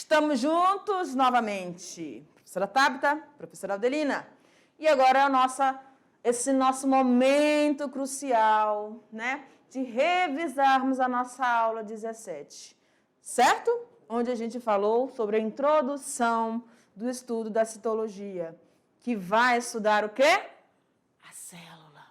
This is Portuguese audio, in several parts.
Estamos juntos novamente. Professora Tabita, professora Aldelina. E agora é esse nosso momento crucial, né? De revisarmos a nossa aula 17, certo? Onde a gente falou sobre a introdução do estudo da citologia, que vai estudar o quê? A célula.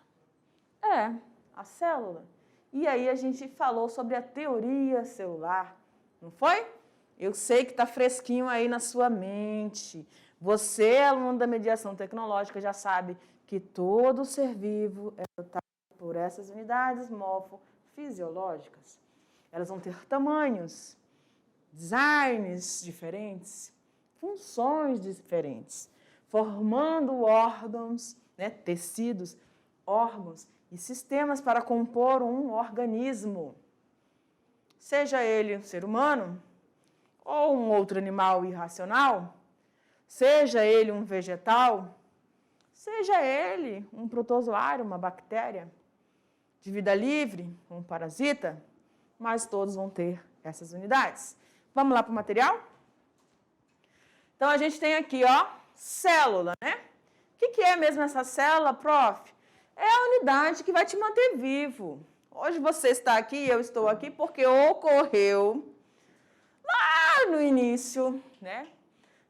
A célula. E aí a gente falou sobre a teoria celular, não foi? Eu sei que está fresquinho aí na sua mente. Você, aluno da mediação tecnológica, já sabe que todo ser vivo é dotado por essas unidades morfofisiológicas. Elas vão ter tamanhos, designs diferentes, funções diferentes, formando órgãos, né, tecidos, órgãos e sistemas para compor um organismo. Seja ele um ser humano, ou um outro animal irracional, seja ele um vegetal, seja ele um protozoário, uma bactéria de vida livre, um parasita, mas todos vão ter essas unidades. Vamos lá para o material? Então, a gente tem aqui, ó, célula, né? O que é mesmo essa célula, prof? É a unidade que vai te manter vivo. Hoje você está aqui, eu estou aqui, porque ocorreu lá no início, né?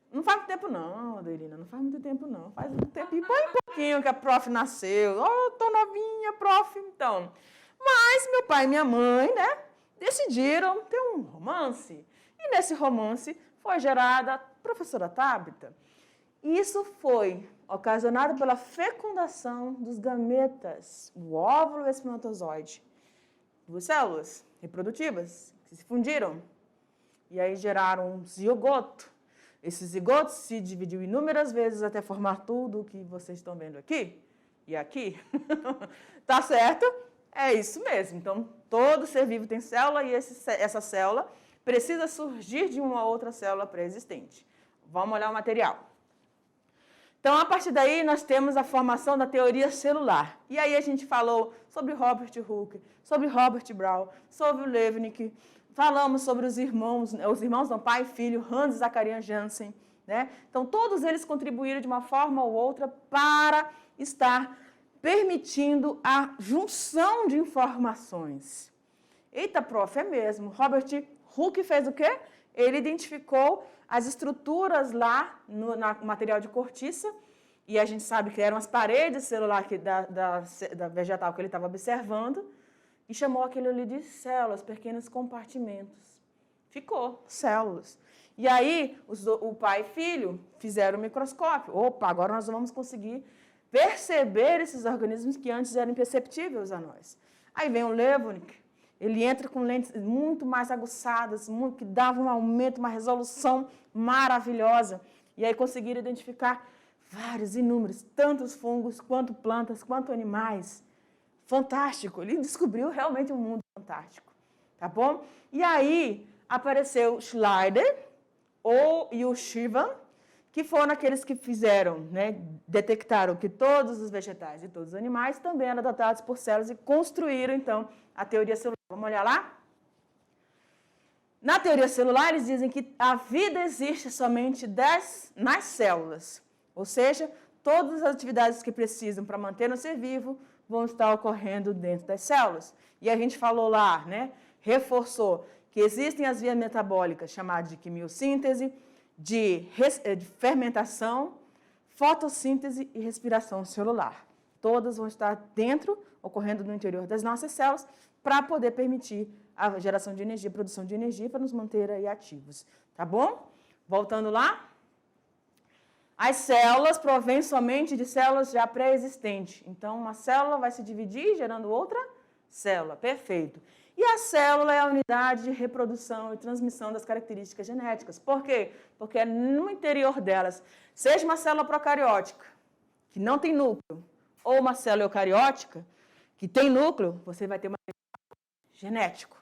Não faz muito tempo não, Adelina, não faz muito tempo não. Faz um tempinho, bem pouquinho que a prof nasceu. Oh, tô novinha, prof, então. Mas meu pai e minha mãe, né, decidiram ter um romance. E nesse romance foi gerada a professora Tabita. Isso foi ocasionado pela fecundação dos gametas, o óvulo e o espermatozoide. Duas células reprodutivas que se fundiram. E aí geraram um zigoto. Esse zigoto se dividiu inúmeras vezes até formar tudo o que vocês estão vendo aqui e aqui. Tá certo? É isso mesmo. Então, todo ser vivo tem célula e essa célula precisa surgir de uma outra célula pré-existente. Vamos olhar o material. Então, a partir daí, nós temos a formação da teoria celular. E aí a gente falou sobre Robert Hooke, sobre Robert Brown, sobre o Leibniz. Falamos sobre os irmãos não, pai e filho, Hans e Zacharias Janssen, né? Então, todos eles contribuíram de uma forma ou outra para estar permitindo a junção de informações. Eita, prof, é mesmo. Robert Hooke fez o quê? Ele identificou as estruturas lá no material de cortiça, e a gente sabe que eram as paredes celulares da vegetal que ele estava observando, e chamou aquilo ali de células, pequenos compartimentos. Ficou, células. E aí, o pai e filho fizeram o microscópio. Opa, agora nós vamos conseguir perceber esses organismos que antes eram imperceptíveis a nós. Aí vem o Leibniz, ele entra com lentes muito mais aguçadas, que davam um aumento, uma resolução maravilhosa. E aí conseguiram identificar vários, inúmeros, tantos fungos, quanto plantas, quanto animais. Fantástico, ele descobriu realmente um mundo fantástico, tá bom? E aí apareceu Schleider e o Shivan, que foram aqueles que fizeram, né, detectaram que todos os vegetais e todos os animais também eram dotados por células e construíram, então, a teoria celular. Vamos olhar lá? Na teoria celular, eles dizem que a vida existe somente nas células, ou seja, todas as atividades que precisam para manter o ser vivo vão estar ocorrendo dentro das células. E a gente falou lá, né, reforçou que existem as vias metabólicas chamadas de quimiossíntese, de fermentação, fotossíntese e respiração celular. Todas vão estar dentro, ocorrendo no interior das nossas células, para poder permitir a geração de energia, a produção de energia, para nos manter aí ativos. Tá bom? Voltando lá. As células provêm somente de células já pré-existentes. Então, uma célula vai se dividir, gerando outra célula. Perfeito. E a célula é a unidade de reprodução e transmissão das características genéticas. Por quê? Porque é no interior delas, seja uma célula procariótica, que não tem núcleo, ou uma célula eucariótica, que tem núcleo, você vai ter uma genético.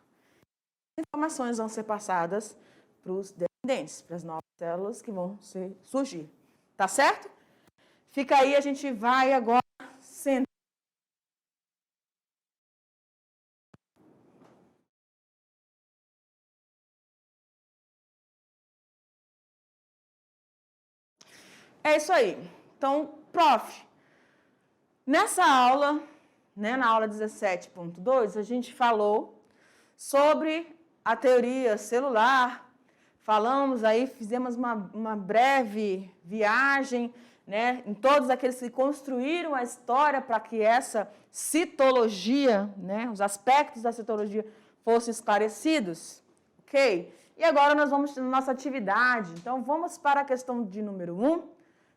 As informações vão ser passadas para os descendentes, para as novas células que vão surgir. Tá certo? Fica aí, a gente vai agora sentar. É isso aí. Então, prof, nessa aula, né, na aula 17.2, a gente falou sobre a teoria celular, falamos aí, fizemos uma breve viagem, né, em todos aqueles que construíram a história para que essa citologia, né, os aspectos da citologia fossem esclarecidos, ok? E agora nós vamos na nossa atividade. Então, vamos para a questão de número 1.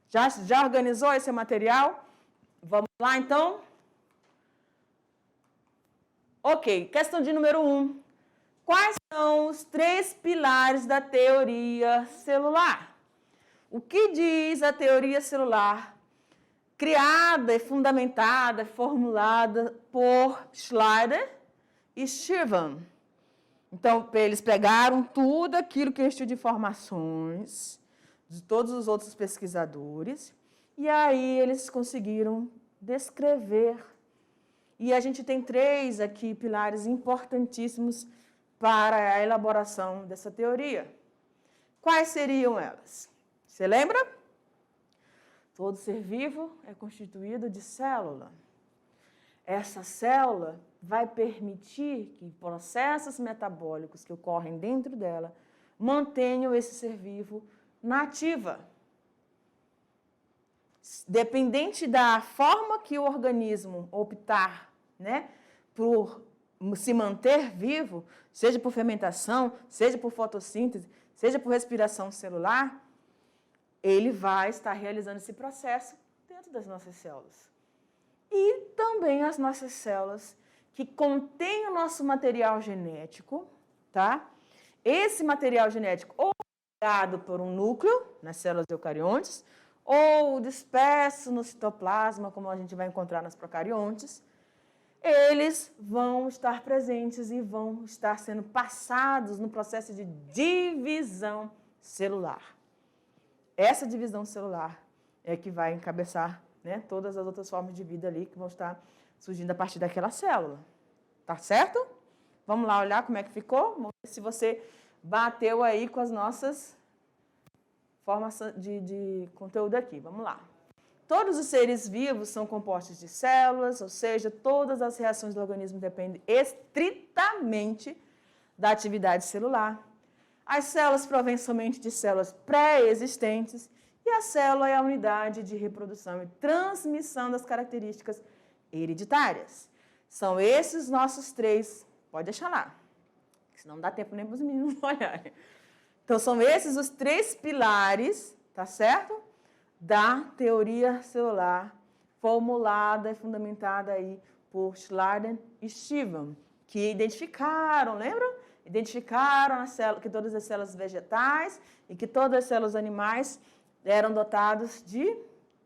Já organizou esse material? Vamos lá, então? Ok, questão de número 1. Quais são os 3 pilares da teoria celular? O que diz a teoria celular, criada e fundamentada, formulada por Schleider e Shriram? Então, eles pegaram tudo aquilo que eles tinham de informações de todos os outros pesquisadores e aí eles conseguiram descrever. E a gente tem 3 aqui pilares importantíssimos para a elaboração dessa teoria. Quais seriam elas? Você lembra? Todo ser vivo é constituído de célula. Essa célula vai permitir que processos metabólicos que ocorrem dentro dela mantenham esse ser vivo na ativa. Dependente da forma que o organismo optar, né, por se manter vivo, seja por fermentação, seja por fotossíntese, seja por respiração celular, ele vai estar realizando esse processo dentro das nossas células. E também as nossas células que contêm o nosso material genético, tá? Esse material genético ou dado por um núcleo, nas células eucariontes, ou disperso no citoplasma, como a gente vai encontrar nas procariontes, eles vão estar presentes e vão estar sendo passados no processo de divisão celular. Essa divisão celular é que vai encabeçar, né, todas as outras formas de vida ali que vão estar surgindo a partir daquela célula. Tá certo? Vamos lá olhar como é que ficou? Vamos ver se você bateu aí com as nossas formas de conteúdo aqui. Vamos lá. Todos os seres vivos são compostos de células, ou seja, todas as reações do organismo dependem estritamente da atividade celular. As células provêm somente de células pré-existentes e a célula é a unidade de reprodução e transmissão das características hereditárias. São esses nossos 3, pode deixar lá, senão não dá tempo nem para os meninos olharem. Então, são esses os 3 pilares, tá certo? Da teoria celular, formulada e fundamentada aí por Schleider e Shriram, que identificaram, lembram? Identificaram que todas as células vegetais e que todas as células animais eram dotadas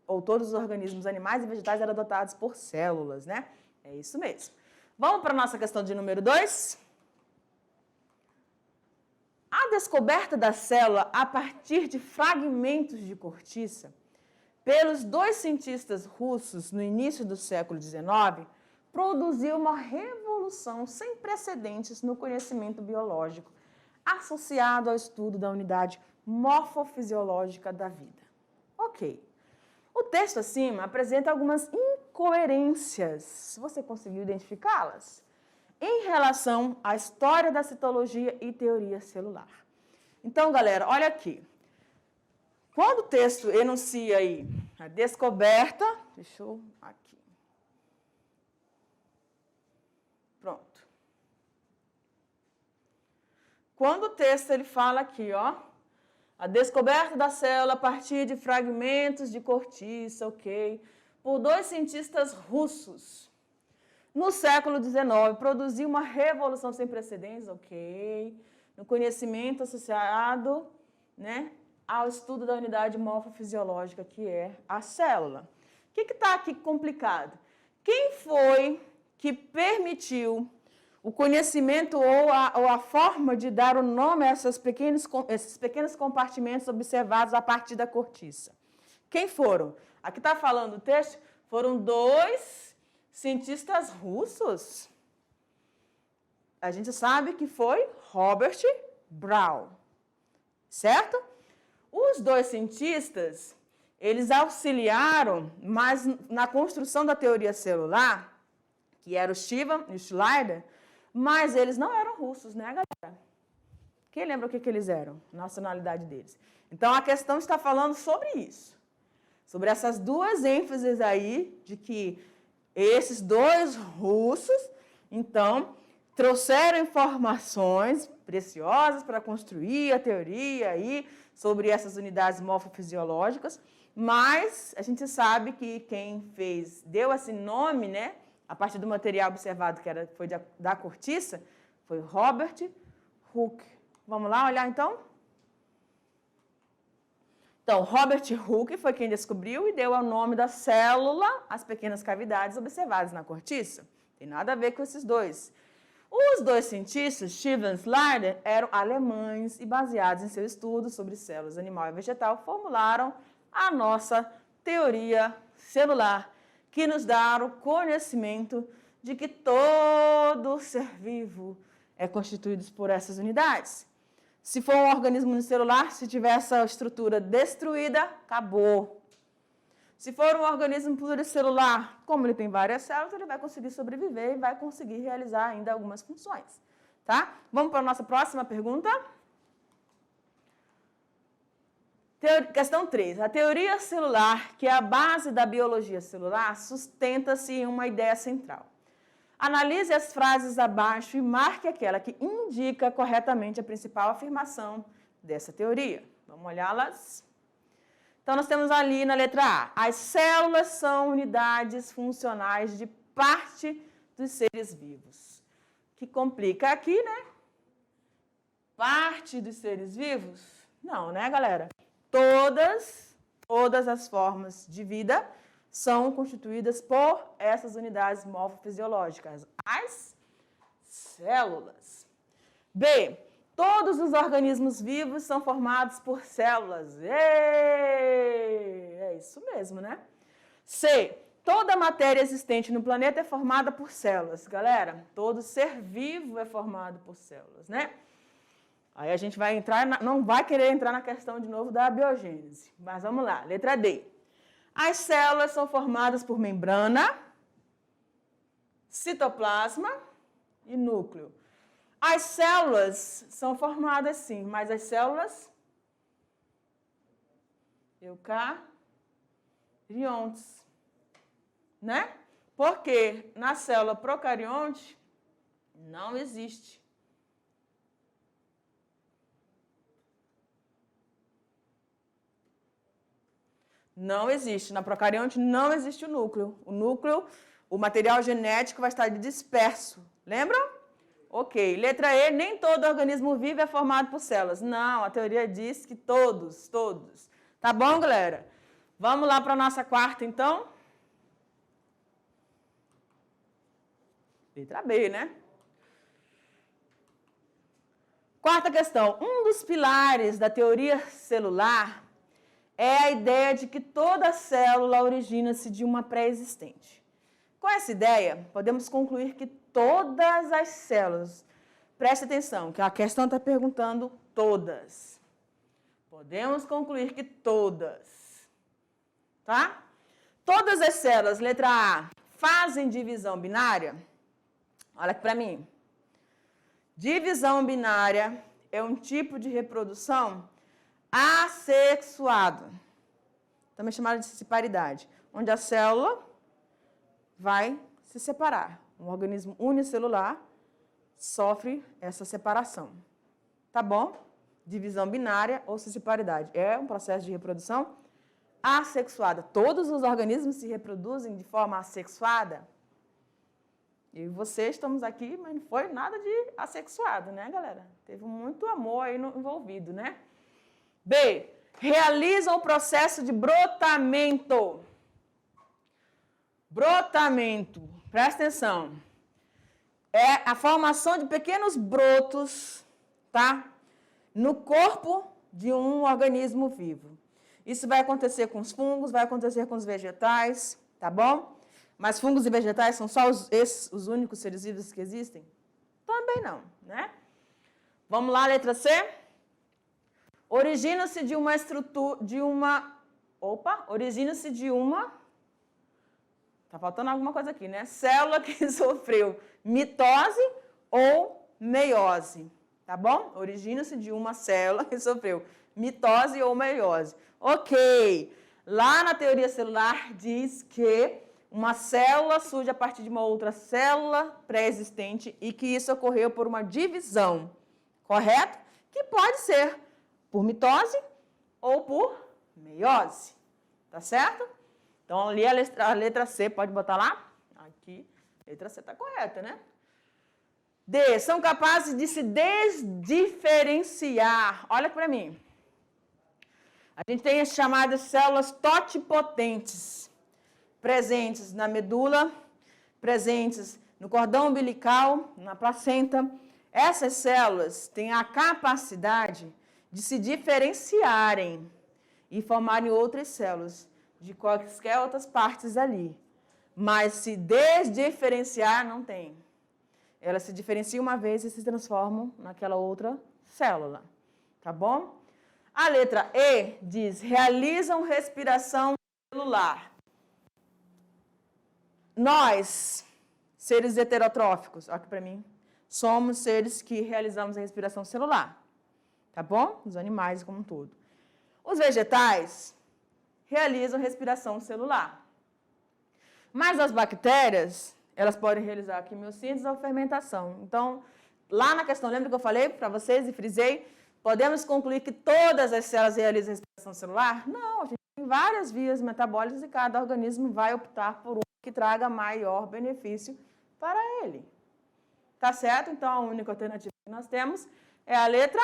ou todos os organismos animais e vegetais eram dotados por células, né? É isso mesmo. Vamos para a nossa questão de número 2? A descoberta da célula a partir de fragmentos de cortiça pelos 2 cientistas russos no início do século XIX produziu uma revolução sem precedentes no conhecimento biológico associado ao estudo da unidade morfofisiológica da vida. Ok. O texto acima apresenta algumas incoerências. Você conseguiu identificá-las? Em relação à história da citologia e teoria celular. Então, galera, olha aqui. Quando o texto enuncia aí a descoberta, deixa eu aqui. Pronto. Quando o texto ele fala aqui, ó, a descoberta da célula a partir de fragmentos de cortiça, ok, por 2 cientistas russos. No século XIX, produziu uma revolução sem precedentes, ok, no conhecimento associado, né, ao estudo da unidade morfofisiológica, que é a célula. O que está aqui complicado? Quem foi que permitiu o conhecimento ou a forma de dar o nome a esses pequenos compartimentos observados a partir da cortiça? Quem foram? Aqui está falando o texto, foram 2 cientistas russos. A gente sabe que foi Robert Brown, certo? Os 2 cientistas, eles auxiliaram mais na construção da teoria celular, que era o Shiva e o Schleider, mas eles não eram russos, né, galera? Quem lembra o que eles eram? Nacionalidade deles. Então, a questão está falando sobre isso. Sobre essas duas ênfases aí, de que esses dois russos, então, trouxeram informações preciosas para construir a teoria aí sobre essas unidades morfofisiológicas, mas a gente sabe que quem deu esse nome, né, a partir do material observado, que foi da cortiça, foi Robert Hooke. Vamos lá olhar, então? Então, Robert Hooke foi quem descobriu e deu o nome da célula às pequenas cavidades observadas na cortiça. Tem nada a ver com esses dois. Os dois cientistas, Shiva e Schleider, eram alemães e, baseados em seu estudo sobre células animal e vegetal, formularam a nossa teoria celular, que nos dá o conhecimento de que todo ser vivo é constituído por essas unidades. Se for um organismo unicelular, se tiver essa estrutura destruída, acabou. Se for um organismo pluricelular, como ele tem várias células, ele vai conseguir sobreviver e vai conseguir realizar ainda algumas funções. Tá? Vamos para a nossa próxima pergunta. Questão 3. A teoria celular, que é a base da biologia celular, sustenta-se em uma ideia central. Analise as frases abaixo e marque aquela que indica corretamente a principal afirmação dessa teoria. Vamos olhá-las? Então, nós temos ali na letra A, as células são unidades funcionais de parte dos seres vivos. Que complica aqui, né? Parte dos seres vivos? Não, né, galera? Todas as formas de vida são constituídas por essas unidades morfofisiológicas, as células. B, todos os organismos vivos são formados por células. É isso mesmo, né? C, toda matéria existente no planeta é formada por células. Galera, todo ser vivo é formado por células, né? Aí a gente vai entrar, não vai querer entrar na questão de novo da biogênese, mas vamos lá. Letra D. As células são formadas por membrana, citoplasma e núcleo. As células são formadas sim, mas as células eucariontes, né? Porque na célula procarionte não existe. Não existe. Na procarionte não existe o núcleo. O núcleo, o material genético vai estar disperso. Lembram? Ok. Letra E, nem todo organismo vivo é formado por células. Não, a teoria diz que todos. Tá bom, galera? Vamos lá para a nossa quarta, então? Letra B, né? Quarta questão. Um dos pilares da teoria celular é a ideia de que toda célula origina-se de uma pré-existente. Com essa ideia, podemos concluir que todas as células, preste atenção, que a questão está perguntando todas. Podemos concluir que todas, tá? Todas as células, letra A, fazem divisão binária? Olha aqui para mim. Divisão binária é um tipo de reprodução assexuado, também chamado de ciparidade, onde a célula vai se separar. Um organismo unicelular sofre essa separação. Tá bom? Divisão binária ou ciparidade. É um processo de reprodução assexuada. Todos os organismos se reproduzem de forma assexuada. Eu e você estamos aqui, mas não foi nada de assexuado, né, galera? Teve muito amor aí envolvido, né? B, realizam o processo de brotamento. Brotamento, presta atenção. É a formação de pequenos brotos, tá? No corpo de um organismo vivo. Isso vai acontecer com os fungos, vai acontecer com os vegetais, tá bom? Mas fungos e vegetais são só os únicos seres vivos que existem? Também não, né? Vamos lá, letra C. Origina-se de uma estrutura, Opa, origina-se de uma... Tá faltando alguma coisa aqui, né? Célula que sofreu mitose ou meiose, tá bom? Origina-se de uma célula que sofreu mitose ou meiose. Ok. Lá na teoria celular diz que uma célula surge a partir de uma outra célula pré-existente e que isso ocorreu por uma divisão, correto? Que pode ser por mitose ou por meiose, tá certo? Então, ali a letra C, pode botar lá? Aqui, letra C está correta, né? D, são capazes de se desdiferenciar. Olha para mim. A gente tem as chamadas células totipotentes, presentes na medula, presentes no cordão umbilical, na placenta. Essas células têm a capacidade de se diferenciarem e formarem outras células de quaisquer outras partes ali. Mas se desdiferenciar, não tem. Elas se diferenciam uma vez e se transformam naquela outra célula. Tá bom? A letra E diz, realizam respiração celular. Nós, seres heterotróficos, olha aqui para mim, somos seres que realizamos a respiração celular. Tá bom? Os animais como um todo. Os vegetais realizam respiração celular. Mas as bactérias, elas podem realizar a quimiossíntese ou fermentação. Então, lá na questão, lembra que eu falei para vocês e frisei? Podemos concluir que todas as células realizam respiração celular? Não, a gente tem várias vias metabólicas e cada organismo vai optar por uma que traga maior benefício para ele. Tá certo? Então, a única alternativa que nós temos é a letra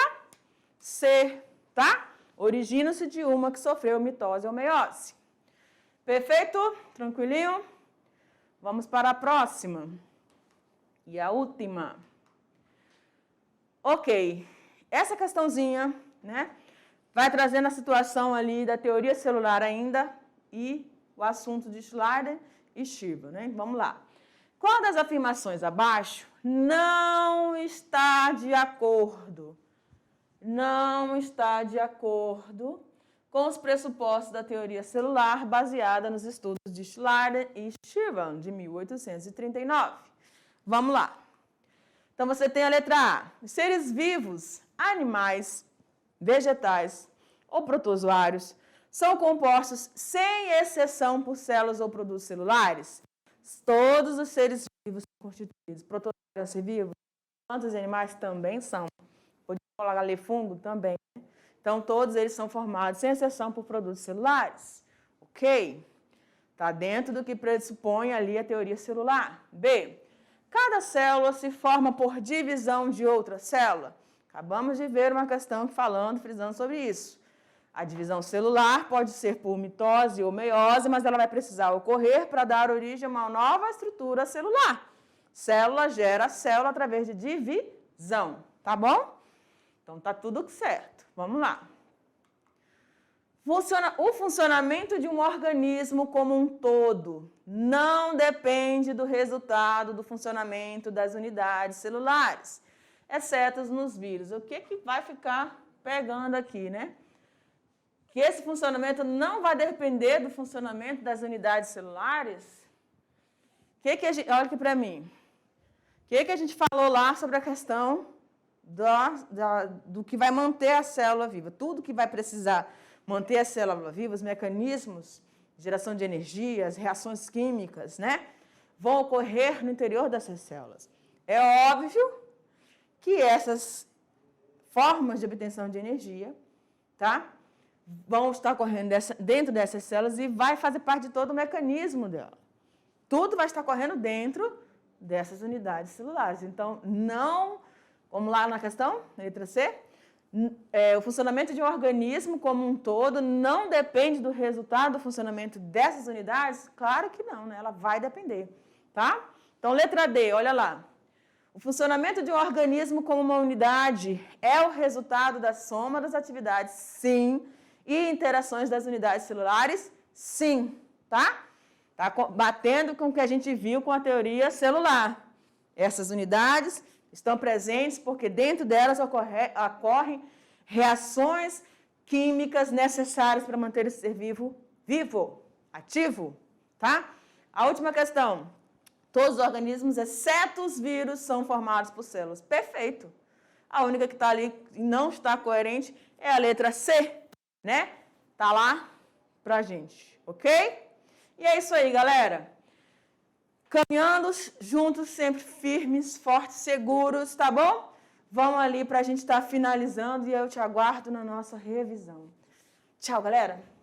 C, tá? Origina-se de uma que sofreu mitose ou meiose. Perfeito? Tranquilinho? Vamos para a próxima. E a última. Ok. Essa questãozinha, né, vai trazendo a situação ali da teoria celular ainda e o assunto de Schleider e Shiva, né? Vamos lá. Qual das afirmações abaixo não está de acordo com os pressupostos da teoria celular baseada nos estudos de Schleider e Shiva, de 1839. Vamos lá. Então, você tem a letra A. Seres vivos, animais, vegetais ou protozoários são compostos, sem exceção, por células ou produtos celulares? Todos os seres vivos são constituídos. Protozoários ser vivos, plantas e animais também são. Pode colocar ali fungo também. Então, todos eles são formados, sem exceção, por produtos celulares. Ok? Está dentro do que pressupõe ali a teoria celular. B. Cada célula se forma por divisão de outra célula. Acabamos de ver uma questão frisando sobre isso. A divisão celular pode ser por mitose ou meiose, mas ela vai precisar ocorrer para dar origem a uma nova estrutura celular. Célula gera célula através de divisão, tá bom? Então, tá tudo certo. Vamos lá. O funcionamento de um organismo como um todo não depende do resultado do funcionamento das unidades celulares, exceto nos vírus. O que vai ficar pegando aqui, né? Que esse funcionamento não vai depender do funcionamento das unidades celulares? Olha aqui para mim. O que a gente falou lá sobre a questão do que vai manter a célula viva? Tudo que vai precisar manter a célula viva, os mecanismos de geração de energia, as reações químicas, né, vão ocorrer no interior dessas células. É óbvio que essas formas de obtenção de energia, tá, vão estar ocorrendo dentro dessas células e vai fazer parte de todo o mecanismo dela. Tudo vai estar ocorrendo dentro dessas unidades celulares. Então, não, vamos lá na questão, na letra C, o funcionamento de um organismo como um todo não depende do resultado do funcionamento dessas unidades? Claro que não, né? Ela vai depender, tá? Então, letra D, olha lá. O funcionamento de um organismo como uma unidade é o resultado da soma das atividades, sim, e interações das unidades celulares, sim, tá? Tá batendo com o que a gente viu com a teoria celular. Essas unidades estão presentes porque dentro delas ocorrem reações químicas necessárias para manter esse ser vivo vivo, ativo, tá? A última questão. Todos os organismos, exceto os vírus, são formados por células. Perfeito. A única que está ali e não está coerente é a letra C, né? Tá lá pra gente, ok? E é isso aí, galera. Caminhando juntos, sempre firmes, fortes, seguros, tá bom? Vamos ali pra gente estar finalizando e eu te aguardo na nossa revisão. Tchau, galera.